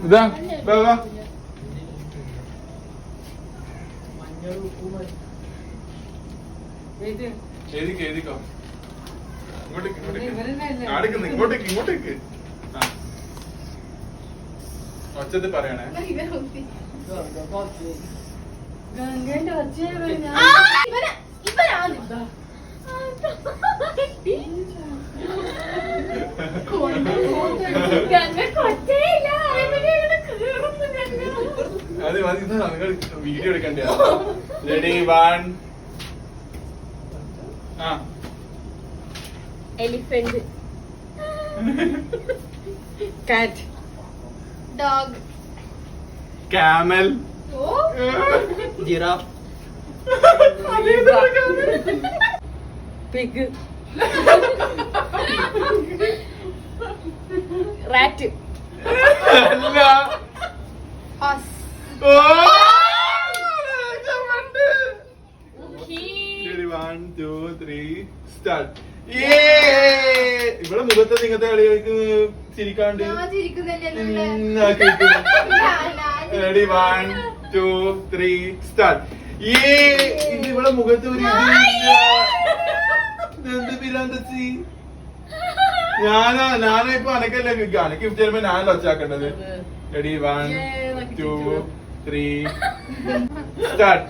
ഇതാ വാ എഴുതിക്കോ ഇങ്ങോട്ടേക്ക് ഒച്ചത് പറയണേ. അത് മതി, നിങ്ങൾ വീഡിയോ എടുക്കണ്ടേ? റെഡി 1 എലിഫന്റ്, കാറ്റ്, dog, camel, giraffe, pig, rat, അല്ല horse, Ready, 1 2 3 start. ഇവിടെ മുഖത്ത് നിങ്ങത്തെ കളികൾക്ക് ചിരിക്കാണ്ട്. Ready 1 2 3 start. ഇത് ഇവിടെ മുഖത്ത് ഒരു ഞാനാ ഇപ്പൊ അനക്കല്ലേ അനക്ക് ചിലപ്പോ ഞാനല്ല ഒച്ചാക്കേണ്ടത്. Ready 1 2 3 start.